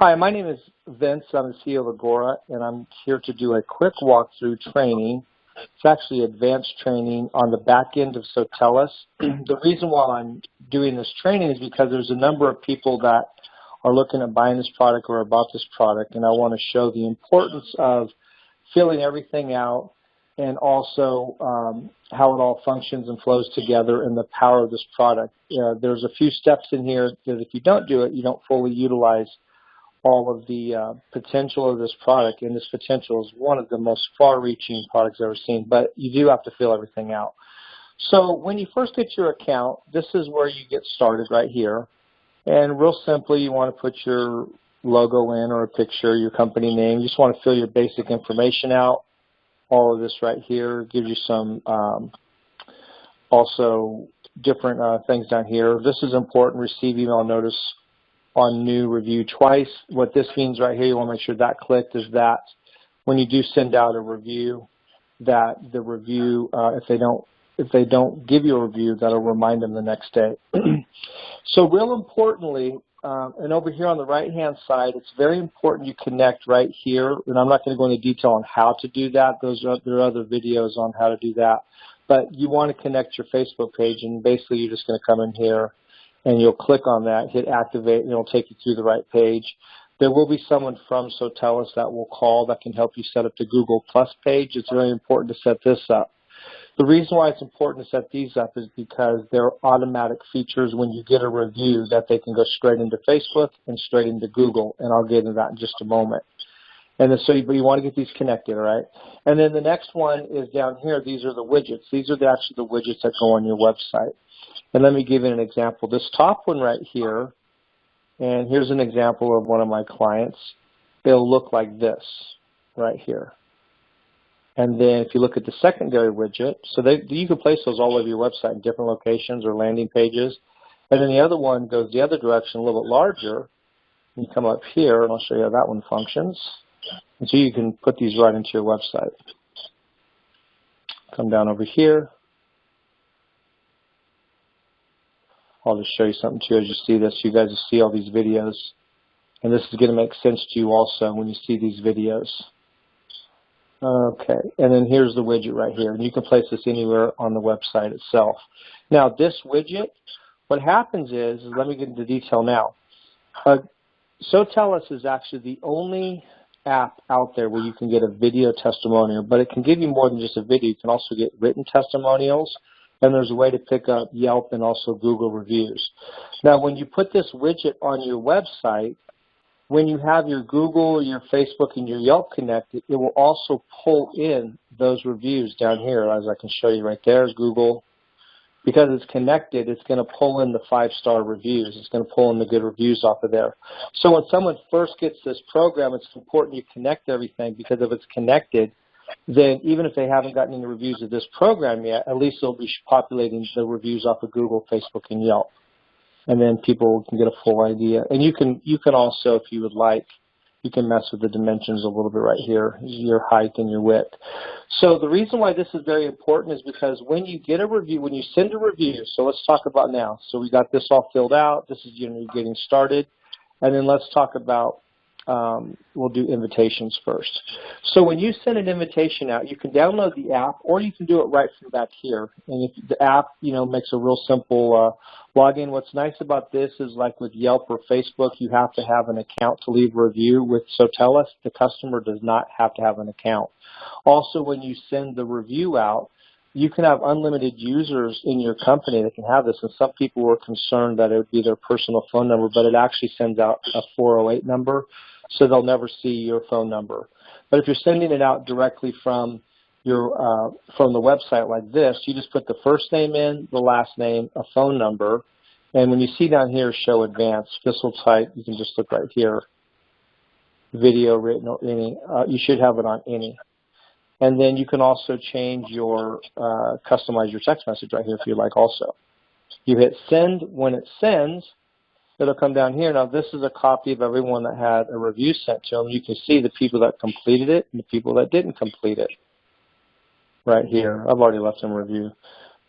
Hi, my name is Vince. I'm the CEO of Agora, and I'm here to do a quick walkthrough training. It's actually advanced training on the back end of SoTellUs. The reason why I'm doing this training is because there's a number of people that are looking at buying this product or about this product, and I want to show the importance of filling everything out and also how it all functions and flows together and the power of this product. There's a few steps in here that if you don't do it, you don't fully utilize all of the potential of this product, and this potential is one of the most far-reaching products I've ever seen, but you do have to fill everything out. So when you first get your account, this is where you get started right here, and real simply you want to put your logo in or a picture, your company name. You just want to fill your basic information out. All of this right here gives you some also different things down here. This is important. Receive email notice on new review twice. What this means right here, you want to make sure that clicked, is that when you do send out a review, that the review, if they don't give you a review, that'll remind them the next day. So real importantly, and over here on the right-hand side, it's very important you connect right here, and I'm not going to go into detail on how to do that. There are other videos on how to do that, but you want to connect your Facebook page, and basically you're just going to come in here and you'll click on that, hit activate, and it'll take you through the right page. There will be someone from SoTellUs that will call that can help you set up the Google Plus page. It's very important to set this up. The reason why it's important to set these up is because they're automatic features when you get a review that they can go straight into Facebook and straight into Google, and I'll get into that in just a moment. And then, but you want to get these connected, all right? And then the next one is down here. These are the widgets. These are actually the widgets that go on your website. And let me give you an example. This top one right here, and here's an example of one of my clients. It'll look like this right here. And then if you look at the secondary widget, so you can place those all over your website in different locations or landing pages. And then the other one goes the other direction, a little bit larger. You come up here, and I'll show you how that one functions. And so you can put these right into your website. Come down over here. I'll just show you something too as you see this. You guys will see all these videos, and this is going to make sense to you also when you see these videos. Okay, and then here's the widget right here, and you can place this anywhere on the website itself. Now this widget, what happens is let me get into detail now. SoTellUs is actually the only app out there where you can get a video testimonial, but it can give you more than just a video. You can also get written testimonials, and there's a way to pick up Yelp and also Google reviews. Now, when you put this widget on your website, when you have your Google, your Facebook, and your Yelp connected, it will also pull in those reviews down here, as I can show you right there, Google. Because it's connected, it's going to pull in the 5-star reviews. It's going to pull in the good reviews off of there. So when someone first gets this program, it's important you connect everything, because if it's connected, then even if they haven't gotten any reviews of this program yet, at least they'll be populating the reviews off of Google, Facebook, and Yelp. And then people can get a full idea. And you can also, if you would like, you can mess with the dimensions a little bit right here, your height and your width. So the reason why this is very important is because when you get a review, when you send a review, so let's talk about now. So we got this all filled out. This is getting started. And then let's talk about we'll do invitations first. So when you send an invitation out, you can download the app, or you can do it right from back here. And if the app, makes a real simple login. What's nice about this is, like with Yelp or Facebook, you have to have an account to leave a review. With SoTellUs, the customer does not have to have an account. Also, when you send the review out, you can have unlimited users in your company that can have this, and some people were concerned that it would be their personal phone number, but it actually sends out a 408 number, so they'll never see your phone number. But if you're sending it out directly from your from the website like this, you just put the first name in, the last name, a phone number, and when you see down here, show advanced, this will type, you can just look right here, video, written, or any, you should have it on any. And then you can also change your, customize your text message right here if you like also. You hit send. When it sends, it'll come down here. Now this is a copy of everyone that had a review sent to them. You can see the people that completed it and the people that didn't complete it right here. I've already left them a review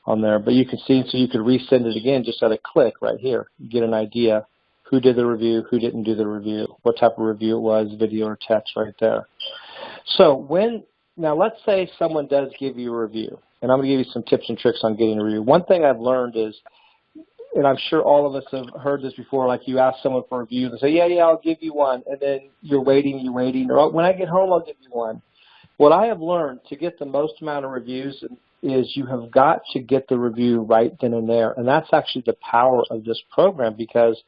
on there. But you can see, so you could resend it again just at a click right here. You get an idea who did the review, who didn't do the review, what type of review it was, video or text right there. So now let's say someone does give you a review, and I'm going to give you some tips and tricks on getting a review. One thing I've learned is, and I'm sure all of us have heard this before, like you ask someone for a review, and they say, yeah, I'll give you one, and then you're waiting, or when I get home, I'll give you one. What I have learned to get the most amount of reviews is you have got to get the review right then and there, and that's actually the power of this program, because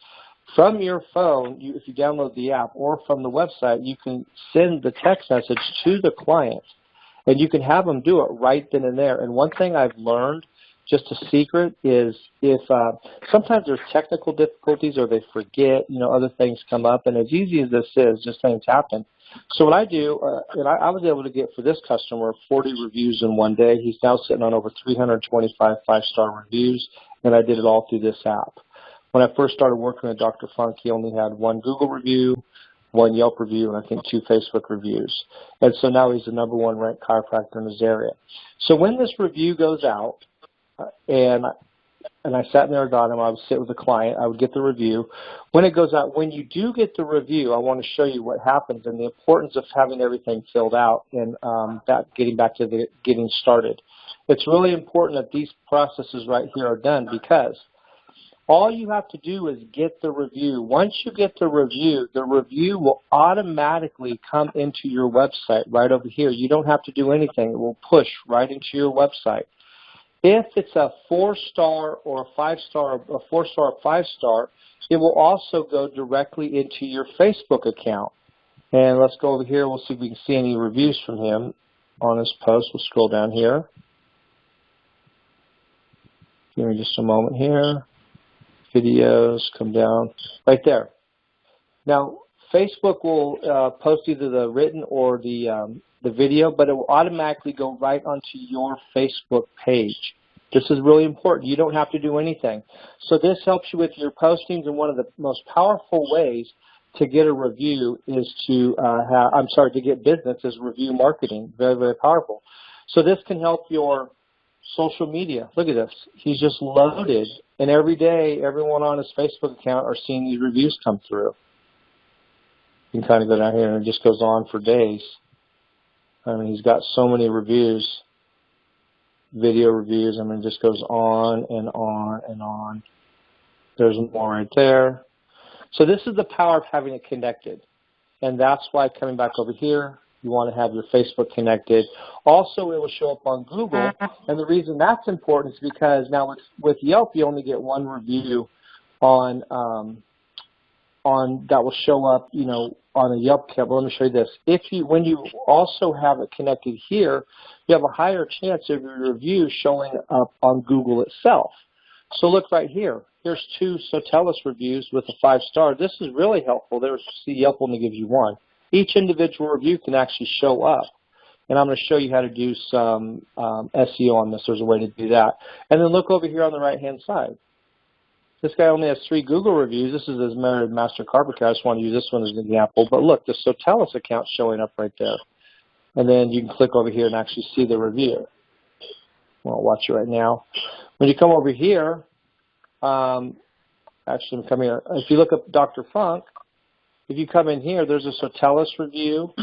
from your phone, if you download the app, or from the website, you can send the text message to the client, and you can have them do it right then and there. And one thing I've learned, just a secret, is if sometimes there's technical difficulties or they forget, other things come up, and as easy as this is, just things happen. So what I do, and I was able to get for this customer 40 reviews in one day. He's now sitting on over 325 5-star reviews, and I did it all through this app. When I first started working with Dr. Funk, he only had 1 Google review, 1 Yelp review, and I think 2 Facebook reviews. And so now he's the #1 ranked chiropractor in his area. So when this review goes out, and I sat in there with him, I would sit with the client, I would get the review. When it goes out, when you do get the review, I want to show you what happens and the importance of having everything filled out and getting back to getting started. It's really important that these processes right here are done, because all you have to do is get the review. Once you get the review will automatically come into your website right over here. You don't have to do anything. It will push right into your website. If it's a 4-star or a 5-star, a 4-star or 5-star, it will also go directly into your Facebook account. And let's go over here. We'll see if we can see any reviews from him on his post. We'll scroll down here. Give me just a moment here. Videos, come down right there. Now, Facebook will post either the written or the video, but it will automatically go right onto your Facebook page. This is really important. You don't have to do anything. So this helps you with your postings, and one of the most powerful ways to get a review is to get business is review marketing. Very, very powerful. So this can help your social media. Look at this. He's just loaded, and every day, everyone on his Facebook account are seeing these reviews come through. You can kind of go down here, and it just goes on for days. I mean, he's got so many reviews, video reviews. I mean, it just goes on and on and on. There's more right there. So this is the power of having it connected, and that's why coming back over here, you want to have your Facebook connected. Also, it will show up on Google, and the reason that's important is because now with Yelp, you only get 1 review on that will show up, on a Yelp account. But let me show you this. When you also have it connected here, you have a higher chance of your review showing up on Google itself. So look right here. Here's 2 SoTellUs reviews with a 5-star. This is really helpful. Yelp only gives you 1. Each individual review can actually show up. And I'm going to show you how to do some SEO on this. There's a way to do that. And then look over here on the right-hand side. This guy only has 3 Google reviews. This is his Master Carpenter. I just want to use this one as an example. But look, the SoTellUs account showing up right there. And then you can click over here and actually see the review. Well, I'll watch it right now. When you come over here, actually come here. If you look up Dr. Funk, if you come in here, there's a SoTellUs review,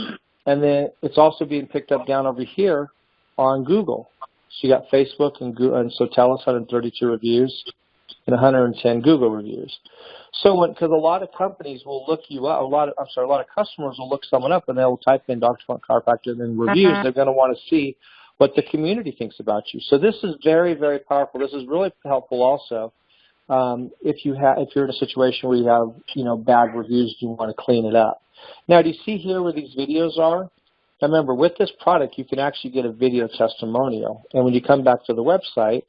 and then it's also being picked up down over here on Google. So you got Facebook and SoTellUs, 132 reviews, and 110 Google reviews. So, because a lot of companies will look you up, a lot of customers will look someone up, and they'll type in Dr. Funk Chiropractor and then reviews. They're going to want to see what the community thinks about you. So this is very, very powerful. This is really helpful also. If you're in a situation where you have, bad reviews, you want to clean it up. Now, do you see here where these videos are? Now, remember, with this product, you can actually get a video testimonial. And when you come back to the website,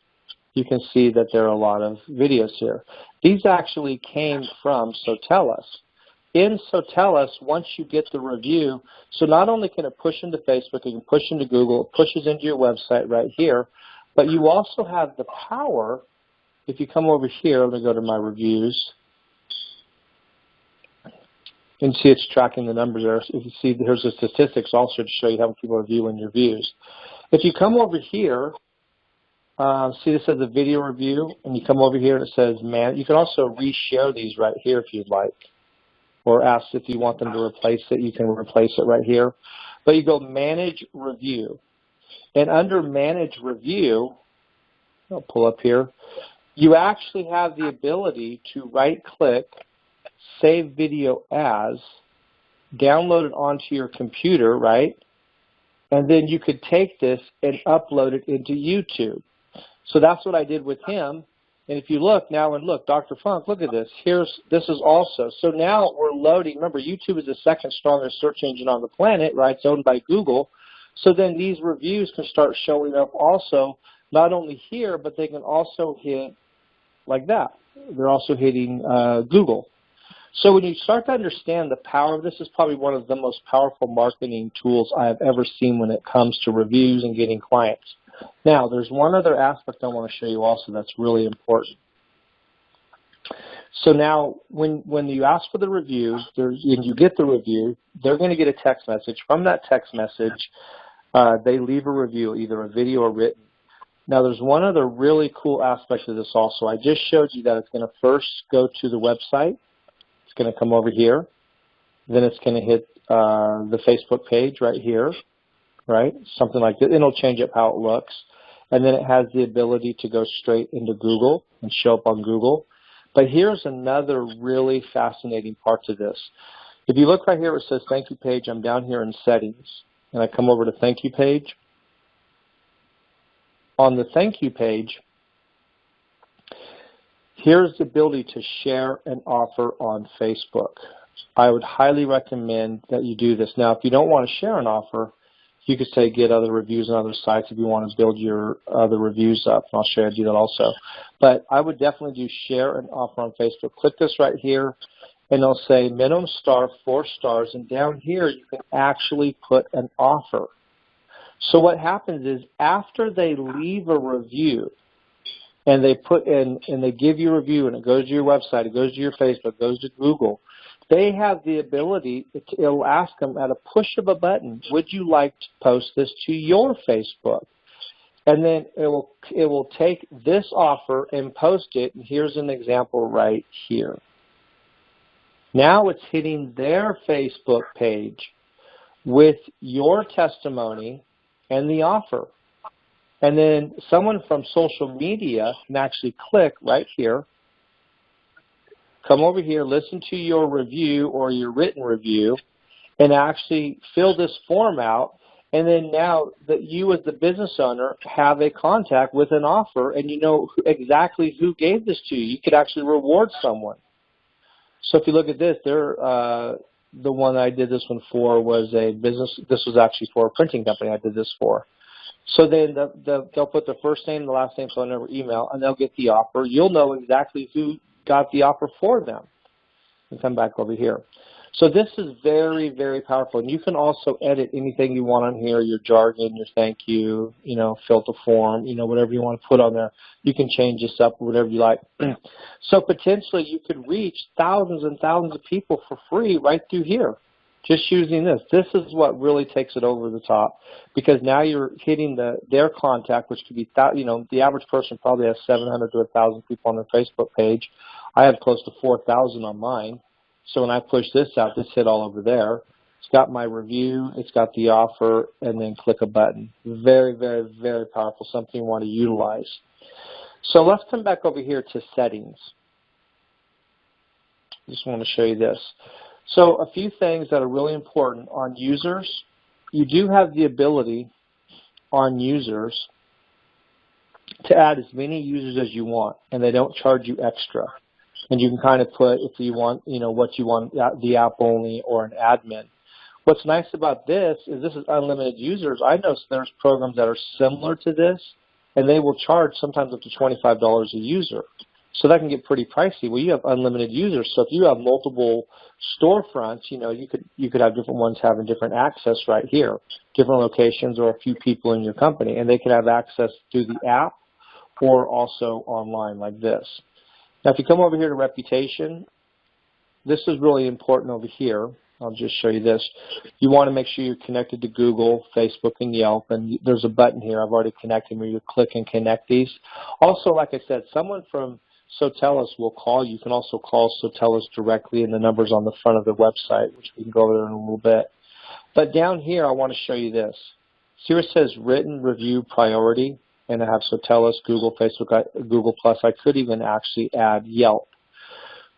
you can see that there are a lot of videos here. These actually came from SoTellUs. In SoTellUs, once you get the review, so not only can it push into Facebook, it can push into Google, it pushes into your website right here, but you also have the power. If you come over here, let me go to my reviews. You can see it's tracking the numbers there. If you see, here's the statistics also to show you how many people are viewing your views. If you come over here, See, this says a video review, and you come over here and it says man. You can also reshare these right here if you'd like, or ask if you want them to replace it. You can replace it right here. But you go Manage Review. And under Manage Review, I'll pull up here, you actually have the ability to right-click, Save Video As, download it onto your computer, right? And then you could take this and upload it into YouTube. So that's what I did with him. And if you look now and look, Dr. Funk, look at this. This is also. So now we're loading. Remember, YouTube is the second strongest search engine on the planet, right? It's owned by Google. So then these reviews can start showing up also, not only here, but they can also hit like that. They're also hitting Google. So when you start to understand the power of this, is probably one of the most powerful marketing tools I have ever seen when it comes to reviews and getting clients. Now, there's one other aspect I want to show you also that's really important. So now, when you ask for the review, and you get the review, they're going to get a text message. From that text message, they leave a review, either a video or written. Now, there's one other really cool aspect of this also. I just showed you that it's going to first go to the website. It's going to come over here. Then it's going to hit the Facebook page right here, right? Something like that. It'll change up how it looks. And then it has the ability to go straight into Google and show up on Google. But here's another really fascinating part to this. If you look right here, it says Thank You Page. I'm down here in Settings. And I come over to Thank You Page. On the Thank You page, here's the ability to share an offer on Facebook. I would highly recommend that you do this. Now, if you don't want to share an offer, you could say get other reviews on other sites if you want to build your other reviews up. And I'll show you how to do that also. But I would definitely do share an offer on Facebook. Click this right here, and it'll say minimum star, 4 stars. And down here, you can actually put an offer. So what happens is after they leave a review, and they put in, and they give you a review, and it goes to your website, it goes to your Facebook, it goes to Google, they have the ability, it'll ask them at a push of a button, would you like to post this to your Facebook? And then it will take this offer and post it, and here's an example right here. Now it's hitting their Facebook page with your testimony and the offer. And then someone from social media can actually click right here, come over here, listen to your review or your written review, and actually fill this form out. And then now that you as the business owner have a contact with an offer, and you know exactly who gave this to you. You could actually reward someone. So if you look at this, the one I did this one for was a business. This was actually for a printing company I did this for. So then they'll put the first name, the last name, phone number, email, and they'll get the offer. You'll know exactly who got the offer for them. And come back over here. So this is very, very powerful. And you can also edit anything you want on here, your jargon, your thank you, fill the form, whatever you want to put on there. You can change this up, whatever you like. So potentially you could reach thousands and thousands of people for free right through here, just using this. This is what really takes it over the top, because now you're hitting their contact, which could be, the average person probably has 700 to 1,000 people on their Facebook page. I have close to 4,000 on mine. So when I push this out, this hit all over there. It's got my review, it's got the offer, and then click a button. Very, very, very powerful, something you want to utilize. So let's come back over here to settings. I just want to show you this. So a few things that are really important on users. You do have the ability on users to add as many users as you want, and they don't charge you extra. And you can kind of put, if you want, what you want, the app only or an admin. What's nice about this is unlimited users. I know there's programs that are similar to this, and they will charge sometimes up to $25 a user. So that can get pretty pricey. Well, you have unlimited users. So if you have multiple storefronts, you could have different ones having different access right here, different locations or a few people in your company, and they can have access through the app or also online like this. Now, if you come over here to reputation, this is really important over here. I'll just show you this. You want to make sure you're connected to Google, Facebook, and Yelp, and there's a button here. I've already connected where you click and connect these. Also, like I said, someone from SoTellUs will call you. You can also call SoTellUs directly, and the number's on the front of the website, which we can go over there in a little bit. But down here, I want to show you this. See where it says written review priority, and I have SoTellUs, Google, Facebook, Google+. I could even actually add Yelp.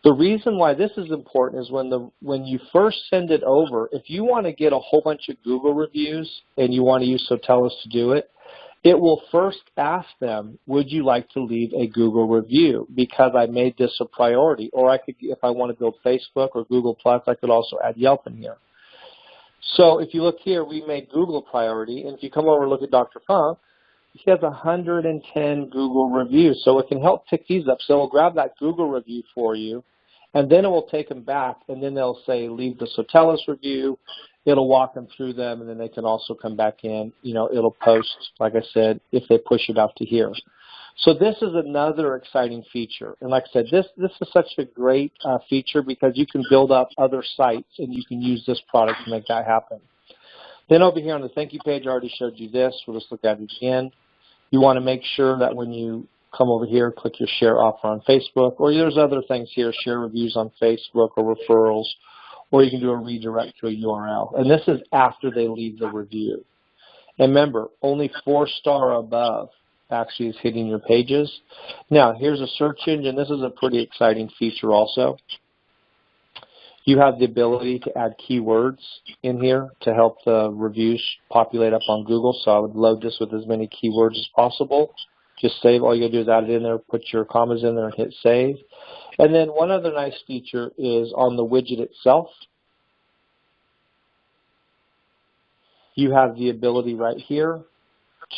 The reason why this is important is when you first send it over, if you want to get a whole bunch of Google reviews and you want to use SoTellUs to do it, it will first ask them, would you like to leave a Google review? Because I made this a priority. Or I could, if I want to build Facebook or Google+, I could also add Yelp in here. So if you look here, we made Google a priority. And if you come over and look at Dr. Funk, he has 110 Google reviews. So it can help pick these up. So it'll grab that Google review for you, and then it will take them back, and then they'll say, leave the SoTellUs review. It'll walk them through them, and then they can also come back in. You know, it'll post, like I said, if they push it out to here. So this is another exciting feature. And like I said, this is such a great feature because you can build up other sites, and you can use this product to make that happen. Then over here on the thank you page, I already showed you this. We'll just look at it again. You want to make sure that when you come over here, click your share offer on Facebook, or there's other things here, share reviews on Facebook or referrals, or you can do a redirect to a URL. And this is after they leave the review. And remember, only 4-star above actually is hitting your pages. Now, here's a search engine. This is a pretty exciting feature also. You have the ability to add keywords in here to help the reviews populate up on Google. So I would load this with as many keywords as possible. Just save. All you got to do is add it in there, put your commas in there, and hit save. And then one other nice feature is on the widget itself. You have the ability right here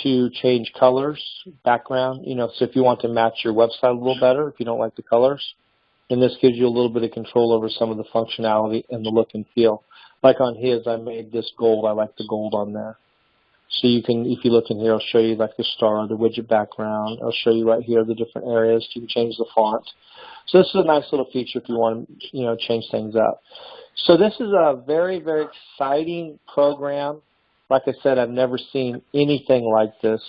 to change colors, background. You know, so if you want to match your website a little better, if you don't like the colors, and this gives you a little bit of control over some of the functionality and the look and feel. Like on his, I made this gold. I like the gold on there. So you can, if you look in here, I'll show you like the star, the widget background. I'll show you right here the different areas. You can change the font. So this is a nice little feature if you want to, you know, change things up. So this is a very, very exciting program. Like I said, I've never seen anything like this.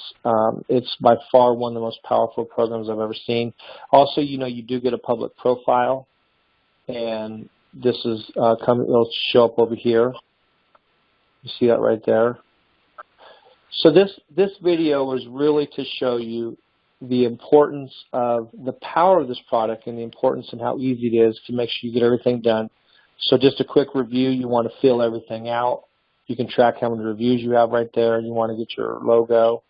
It's by far one of the most powerful programs I've ever seen. Also, you know, you do get a public profile, and this is it'll show up over here. You see that right there. So this video was really to show you the importance of the power of this product and the importance and how easy it is to make sure you get everything done. So just a quick review, you want to fill everything out. You can track how many reviews you have right there. You want to get your logo.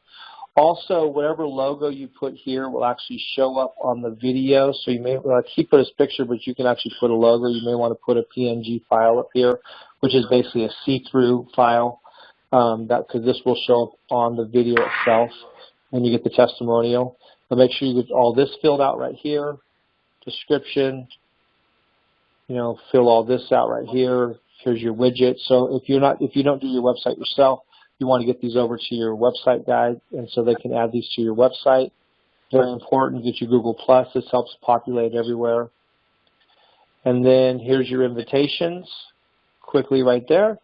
Also, whatever logo you put here will actually show up on the video. So you may he put his picture, but you can actually put a logo. You may want to put a PNG file up here, which is basically a see-through file. Because this will show up on the video itself when you get the testimonial. But make sure you get all this filled out right here. Description. You know, fill all this out right here. Here's your widget. So if you don't do your website yourself, you want to get these over to your website guide, and so they can add these to your website. Very important. Get your Google+. This helps populate everywhere. And then here's your invitations. Quickly right there.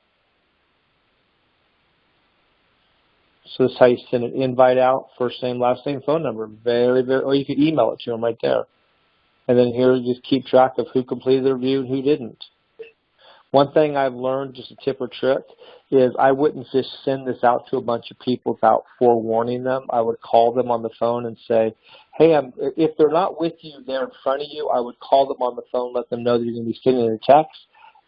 So this is how you send an invite out, first name, last name, phone number. Or you could email it to them right there. And then here, you just keep track of who completed the review and who didn't. One thing I've learned, just a tip or trick, is I wouldn't just send this out to a bunch of people without forewarning them. I would call them on the phone and say, hey, if they're not with you there in front of you, I would call them on the phone, let them know that you're going to be sending a text.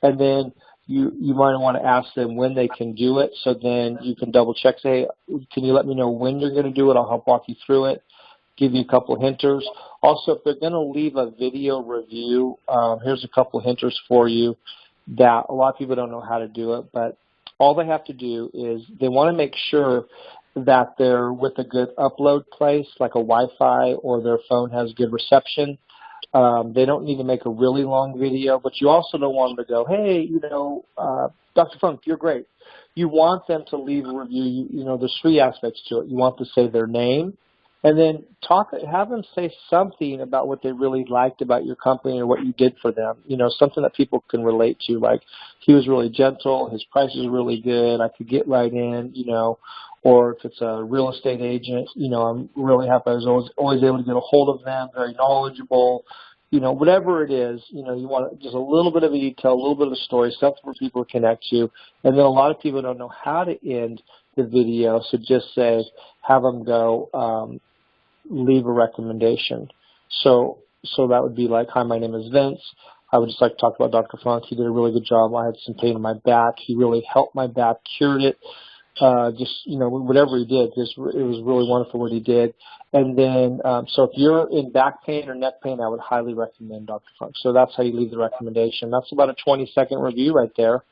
And then you might want to ask them when they can do it, so then you can double check, say, hey, can you let me know when you're going to do it? I'll help walk you through it, give you a couple of hinters. Also, if they're going to leave a video review, here's a couple of hinters for you that a lot of people don't know how to do it, but all they have to do is they want to make sure that they're with a good upload place, like a Wi-Fi, or their phone has good reception. They don't need to make a really long video, but you also don't want them to go, hey, you know, Dr. Funk, you're great. You want them to leave a review. You know, there's three aspects to it. You want to say their name, And then have them say something about what they really liked about your company or what you did for them. You know, something that people can relate to, like he was really gentle, his price is really good, I could get right in, you know, or if it's a real estate agent, you know, I'm really happy I was always able to get a hold of them, very knowledgeable, you know, whatever it is, you know, you want just a little bit of a detail, a little bit of a story, something for people to connect to. And then a lot of people don't know how to end the video, so just say, have them go, leave a recommendation. So that would be like, hi, my name is Vince. I would just like to talk about Dr. Funk. He did a really good job. I had some pain in my back. He really helped my back, cured it. Just, you know, whatever he did, it was really wonderful what he did. And then, so if you're in back pain or neck pain, I would highly recommend Dr. Funk. So that's how you leave the recommendation. That's about a 20-second review right there.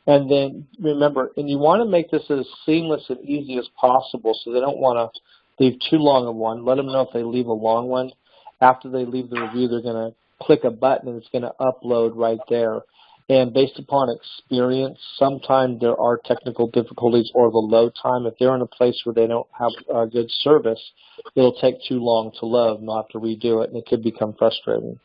And then remember, and you want to make this as seamless and easy as possible, so they don't want to leave too long of one. Let them know if they leave a long one. After they leave the review, they're going to click a button and it's going to upload right there. And based upon experience, sometimes there are technical difficulties or the load time. If they're in a place where they don't have good service, it'll take too long to load and they'll have to redo it, and it could become frustrating.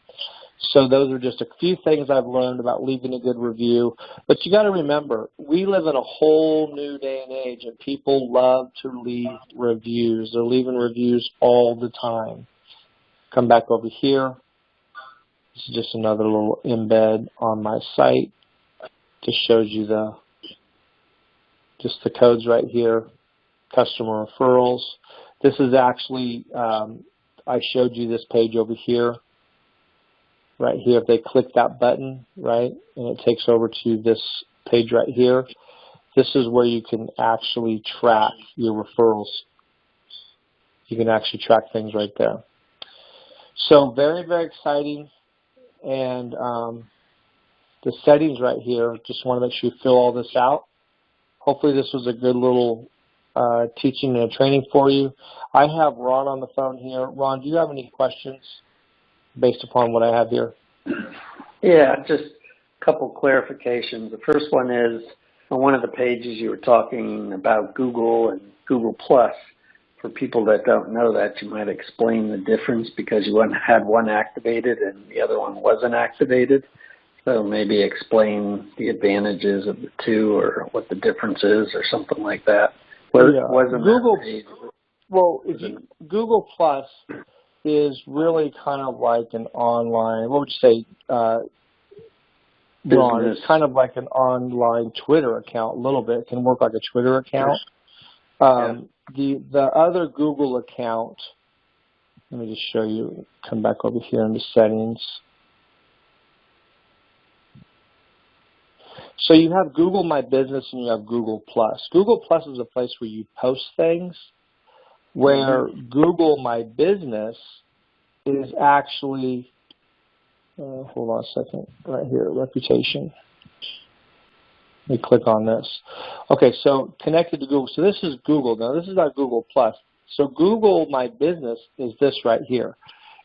So those are just a few things I've learned about leaving a good review. But you got to remember, we live in a whole new day and age, and people love to leave reviews. They're leaving reviews all the time. Come back over here. This is just another little embed on my site. Just shows you just the codes right here, customer referrals. This is actually, I showed you this page over here. Right here, if they click that button, right, and it takes over to this page right here, this is where you can actually track your referrals. You can actually track things right there. So very, very exciting. And the settings right here, just want to make sure you fill all this out. Hopefully this was a good little teaching and training for you. I have Ron on the phone here. Ron, do you have any questions based upon what I have here? Yeah, just a couple clarifications. The first one is on one of the pages you were talking about Google and Google Plus. For people that don't know that, you might explain the difference because you had one activated and the other one wasn't activated. So maybe explain the advantages of the two or what the difference is or something like that. Wasn't Google, that page? well, Google Plus is really kind of like an online, what would you say, Ron? It's kind of like an online Twitter account a little bit. It can work like a Twitter account. The other Google account, let me just show you, come back over here into settings. So you have Google My Business and you have Google Plus. Google Plus is a place where you post things, where Google My Business is actually, hold on a second, right here, reputation. Let me click on this. Okay, so connected to Google. So this is Google. Now this is not Google Plus. So Google My Business is this right here.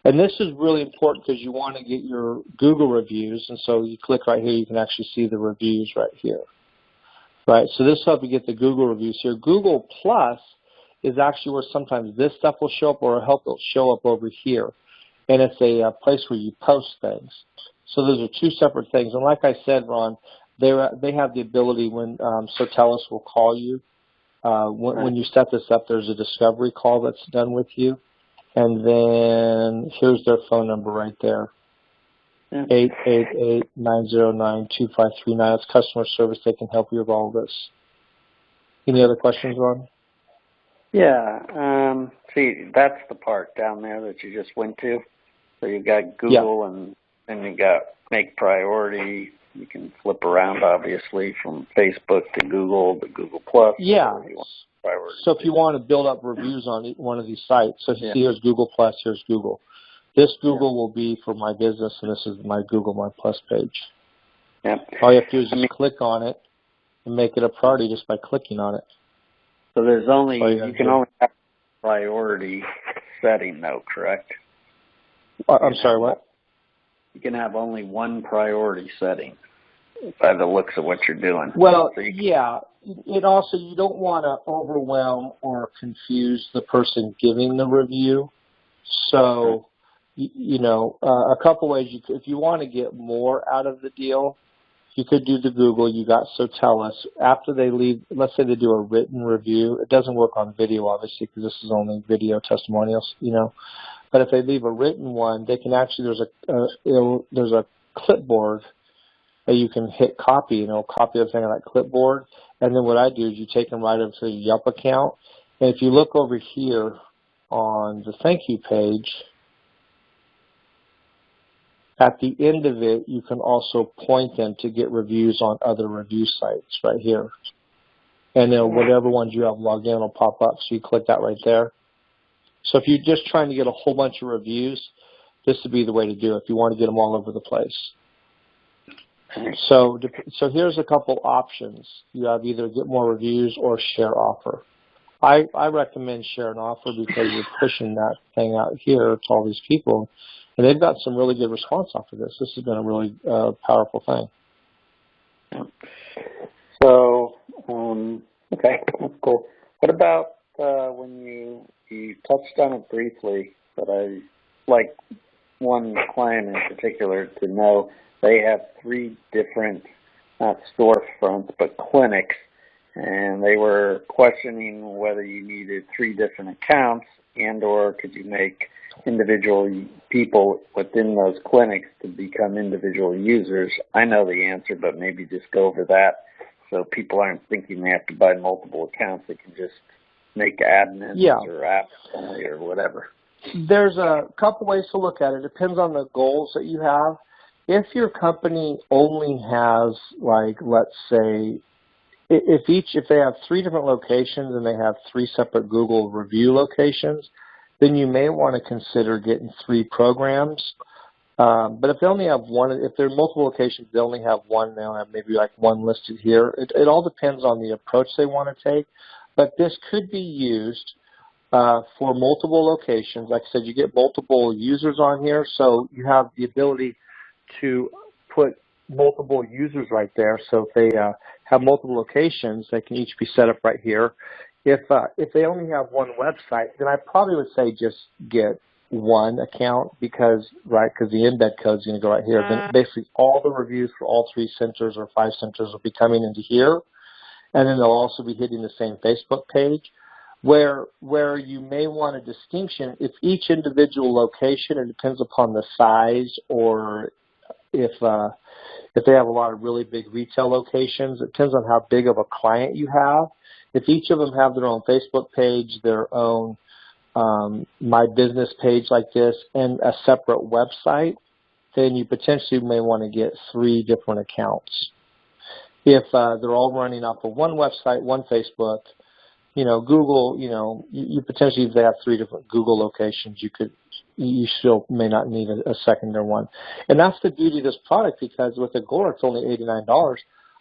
And this is really important because you want to get your Google reviews. And so you click right here, you can actually see the reviews right here. Right, so this will help you get the Google reviews here. Google Plus is actually where sometimes this stuff will show up, or it'll show up over here. And it's a place where you post things. So those are two separate things. And like I said, Ron, they have the ability when SoTellUs will call you. When you set this up, there's a discovery call that's done with you. And then here's their phone number right there. 888-909-2539. That's customer service. They can help you with all this. Any other questions, Ron? Yeah. See, that's the part down there that you just went to. So you've got Google and then you got make priority. You can flip around, obviously, from Facebook to Google Plus. Yeah. So if you want to build up reviews on one of these sites, so you see here's Google Plus, here's Google. This Google will be for My Business, and this is my Google My Plus page. Yep. All you have to do is just click on it and make it a priority just by clicking on it. So there's only, you can only have priority setting though, correct? I'm sorry, what? You can have only one priority setting. by the looks of what you're doing. Well, so yeah. It also, you don't want to overwhelm or confuse the person giving the review. So, a couple ways. If you want to get more out of the deal, you could do the Google. You got SoTellUs. After they leave, let's say they do a written review. It doesn't work on video, obviously, because this is only video testimonials, But if they leave a written one, they can actually, there's a clipboard that you can hit copy, copy everything on that clipboard. And then what I do is you take them right over to your Yelp account. And if you look over here on the thank you page, at the end of it, you can also point them to get reviews on other review sites right here. And then whatever ones you have logged in will pop up, so you click that right there. So if you're just trying to get a whole bunch of reviews, this would be the way to do it if you want to get them all over the place. So here's a couple options. You have either get more reviews or share offer. I recommend share an offer because you're pushing that thing out here to all these people. And they've got some really good response off of this. This has been a really powerful thing. So, okay, that's cool. What about when you touched on it briefly, but I like one client in particular to know they have 3 different, not storefronts, but clinics, and they were questioning whether you needed 3 different accounts and or could you make individual people within those clinics to become individual users. I know the answer, but maybe just go over that so people aren't thinking they have to buy multiple accounts. They can just make admins or apps only or whatever. There's a couple ways to look at it. It depends on the goals that you have. If your company only has, like, let's say, if they have 3 different locations and they have 3 separate Google review locations, then you may want to consider getting 3 programs. But if they only have one, if there are multiple locations, they only have one, they'll have maybe like one listed here. It all depends on the approach they want to take. But this could be used for multiple locations. Like I said, you get multiple users on here, so you have the ability to put multiple users right there. So if they have multiple locations, they can each be set up right here. If they only have one website, then I probably would say just get one account because the embed code is going to go right here. Then basically all the reviews for all 3 centers or 5 centers will be coming into here, and then they'll also be hitting the same Facebook page. Where you may want a distinction, if each individual location, it depends upon the size, or if they have a lot of really big retail locations, it depends on how big of a client you have. If each of them have their own Facebook page, their own My Business page like this, and a separate website, then you potentially may want to get 3 different accounts. If they're all running off of one website, one Facebook, Google, you potentially, if they have 3 different Google locations, you still may not need a secondary one. And that's the beauty of this product, because with Agora, it's only $89.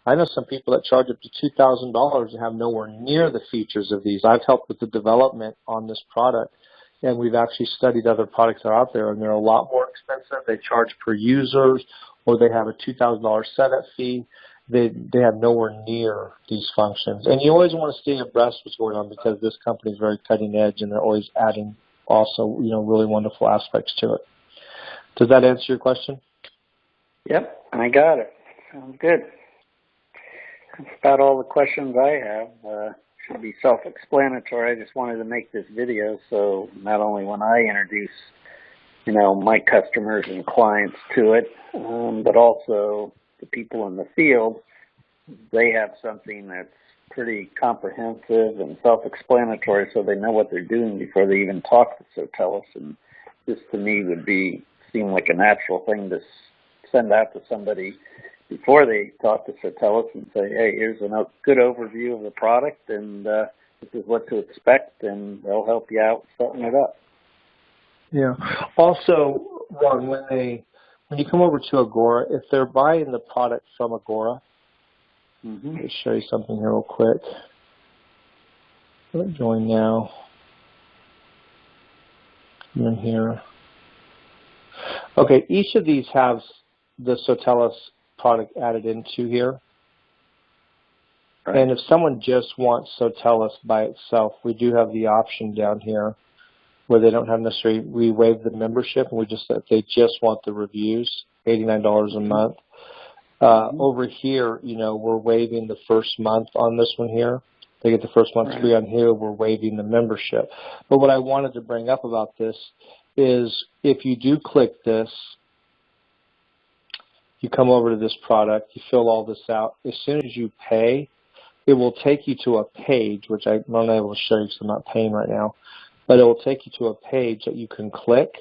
I know some people that charge up to $2,000 and have nowhere near the features of these. I've helped with the development on this product, and we've actually studied other products that are out there, and they're a lot more expensive. They charge per users, or they have a $2,000 setup fee. They have nowhere near these functions. And you always want to stay abreast of what's going on, because this company is very cutting edge, and they're always adding also, really wonderful aspects to it. Does that answer your question? Yep, I got it. Sounds good. That's about all the questions I have. Should be self-explanatory. I just wanted to make this video so not only when I introduce, my customers and clients to it, but also the people in the field, they have something that's pretty comprehensive and self-explanatory, so they know what they're doing before they even talk to SoTellUs. And this, to me, would seem like a natural thing to send out to somebody before they talk to SoTellUs and say, hey, here's a good overview of the product, and this is what to expect, and they'll help you out setting it up. Yeah. Also, Ron, when you come over to Agora, if they're buying the product from Agora, let me show you something here real quick. Let me join now. Come in here. Okay, each of these has the SoTellUs product added into here. Right. And if someone just wants SoTellUs by itself, we do have the option down here where they don't have necessarily, we waive the membership, and if they just want the reviews, $89 a month. Over here, we're waiving the first month on this one here. They get the first month free on here. We're waiving the membership. But what I wanted to bring up about this is if you do click this, you come over to this product, you fill all this out. As soon as you pay, it will take you to a page, which I'm not able to show you because I'm not paying right now, but it will take you to a page that you can click,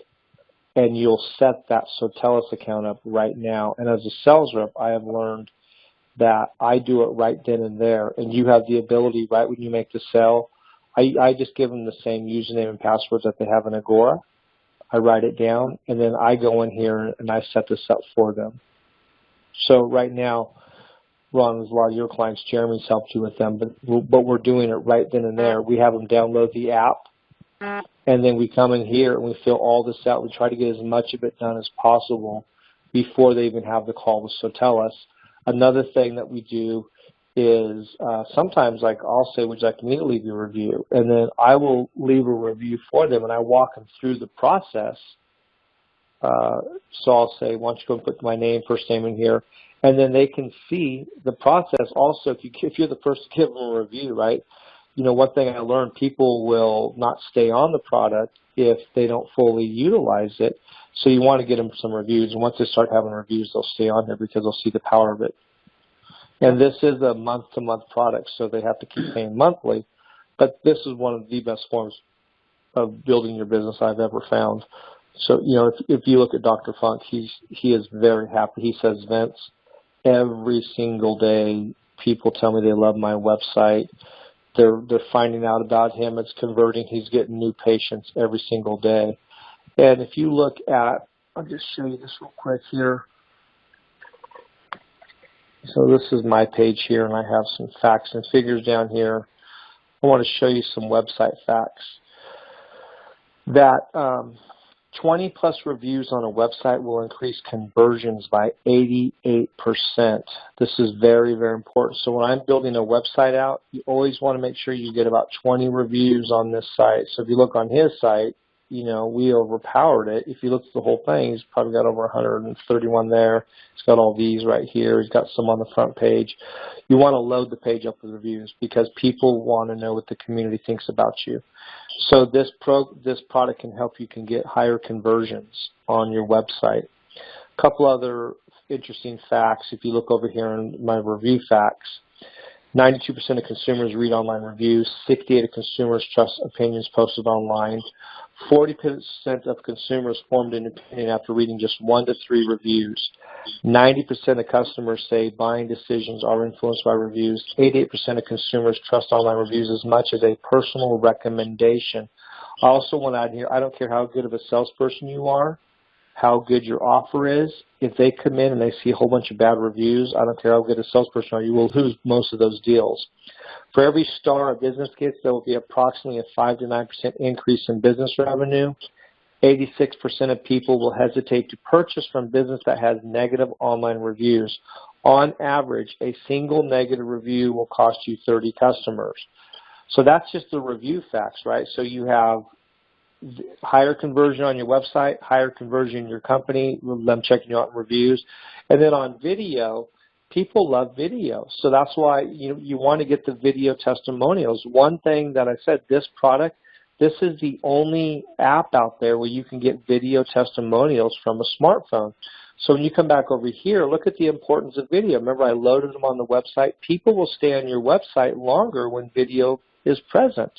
and you'll set that SoTellUs account up right now. And as a sales rep, I have learned that I do it right then and there, and you have the ability right when you make the sale. I just give them the same username and passwords that they have in Agora. I write it down, and then I go in here and I set this up for them. So right now, Ron, there's a lot of your clients, Jeremy's helped you with them, but we're doing it right then and there. We have them download the app, and then we come in here and we fill all this out. We try to get as much of it done as possible before they even have the call with SoTellUs. Another thing that we do is sometimes, like, I'll say, would you like me to leave your review? And then I will leave a review for them, and I walk them through the process. So I'll say, why don't you go and put my name, first name in here, and then they can see the process. Also, if you're the first to give them a review, right, one thing I learned, people will not stay on the product if they don't fully utilize it. So you want to get them some reviews, and once they start having reviews, they'll stay on there because they'll see the power of it. And this is a month-to-month product, so they have to keep paying monthly. But this is one of the best forms of building your business I've ever found. So, if you look at Dr. Funk, he is very happy. He says, Vince, every single day people tell me they love my website. They're finding out about him. It's converting. He's getting new patients every single day. And if you look at, I'll just show you this real quick here. So this is my page here, and I have some facts and figures down here. I want to show you some website facts. That 20-plus reviews on a website will increase conversions by 88%. This is very, very important. So when I'm building a website out, you always want to make sure you get about 20 reviews on this site. So if you look on his site, we overpowered it. If you look at the whole thing, he's probably got over 131 there. He's got all these right here. He's got some on the front page. You want to load the page up with reviews because people want to know what the community thinks about you. So this product can help you get higher conversions on your website. A couple other interesting facts. If you look over here in my review facts, 92% of consumers read online reviews. 68% of consumers trust opinions posted online. 40% of consumers formed an opinion after reading just 1 to 3 reviews. 90% of customers say buying decisions are influenced by reviews. 88% of consumers trust online reviews as much as a personal recommendation. I also want to add here, I don't care how good of a salesperson you are, how good your offer is. If they come in and they see a whole bunch of bad reviews, I don't care how good a salesperson you are, you will lose most of those deals. For every star a business gets, there will be approximately a 5 to 9% increase in business revenue. 86% of people will hesitate to purchase from business that has negative online reviews. On average, a single negative review will cost you 30 customers. So that's just the review facts, right? So you have higher conversion on your website, higher conversion in your company, them checking you out in reviews. And then on video, people love video. So that's why you want to get the video testimonials. One thing that I said, this product, this is the only app out there where you can get video testimonials from a smartphone. So when you come back over here, look at the importance of video. Remember, I loaded them on the website. People will stay on your website longer when video is present.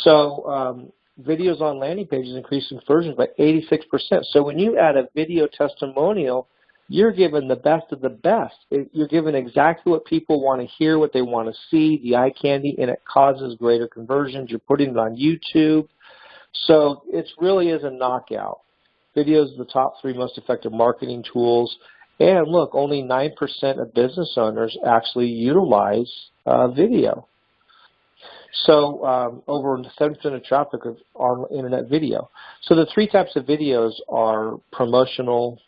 So videos on landing pages increase conversions by 86%. So when you add a video testimonial, you're given the best of the best. You're given exactly what people want to hear, what they want to see, the eye candy, and it causes greater conversions. You're putting it on YouTube. So it really is a knockout. Video is the top 3 most effective marketing tools. And look, only 9% of business owners actually utilize video. So over 7% of traffic is on internet video. So the 3 types of videos are promotional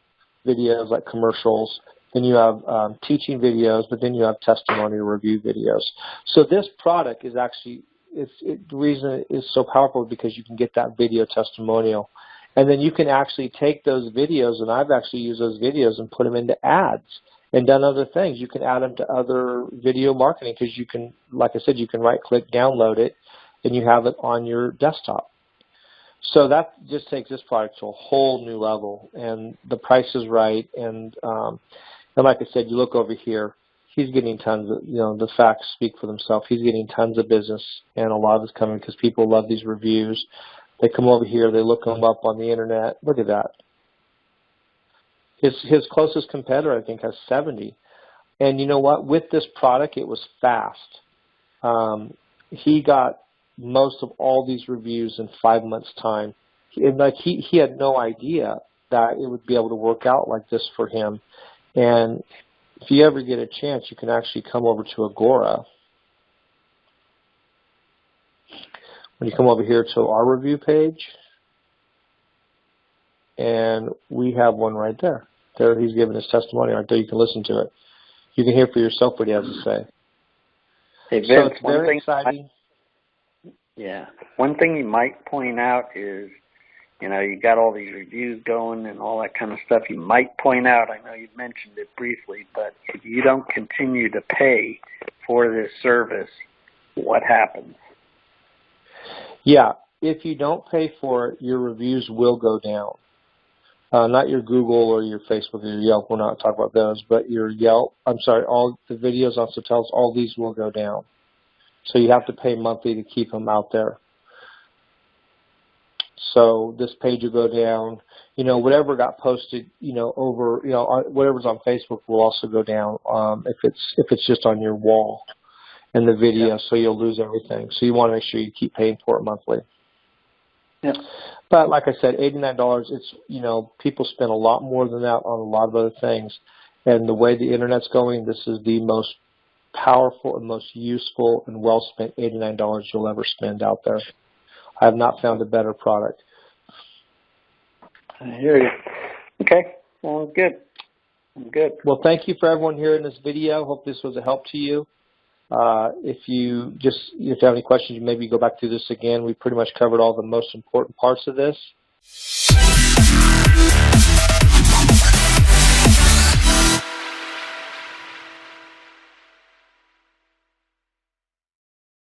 videos like commercials, then you have teaching videos, but then you have testimonial review videos. So this product is actually, the reason it is so powerful is because you can get that video testimonial. And then you can actually take those videos, and I've actually used those videos and put them into ads and done other things. You can add them to other video marketing because you can, like I said, you can right-click, download it, and you have it on your desktop. So that just takes this product to a whole new level, and the price is right. And like I said, you look over here, he's getting tons of, the facts speak for themselves. He's getting tons of business, and a lot of it's coming because people love these reviews. They come over here, they look them up on the internet. Look at that. His closest competitor, I think, has 70. And you know what? With this product, it was fast. He got most of all these reviews in 5 months' time. And he had no idea that it would be able to work out like this for him. And if you ever get a chance, you can actually come over to Agora. When you come over here to our review page, and we have one right there. There, he's giving his testimony right there. You can listen to it. You can hear for yourself what he has to say. Hey, Vince, so it's very exciting. Yeah. One thing you might point out is, you got all these reviews going and all that kind of stuff. You might point out, I know you've mentioned it briefly, but if you don't continue to pay for this service, what happens? Yeah, if you don't pay for it, your reviews will go down. Not your Google or your Facebook or your Yelp. We're not talking about those, but your Yelp. All the videos on SoTellUs, all these will go down. So you have to pay monthly to keep them out there. So this page will go down. Whatever got posted, whatever's on Facebook will also go down. If it's just on your wall. And the video, yeah. So you'll lose everything. So you want to make sure you keep paying for it monthly. Yeah. But like I said, $89, it's, people spend a lot more than that on a lot of other things. And the way the Internet's going, this is the most powerful and most useful and well-spent $89 you'll ever spend out there. I have not found a better product. I hear you. Okay. Well, good. I'm good. Well, thank you for everyone here in this video. Hope this was a help to you. If you have any questions, maybe go back through this again. We pretty much covered all the most important parts of this.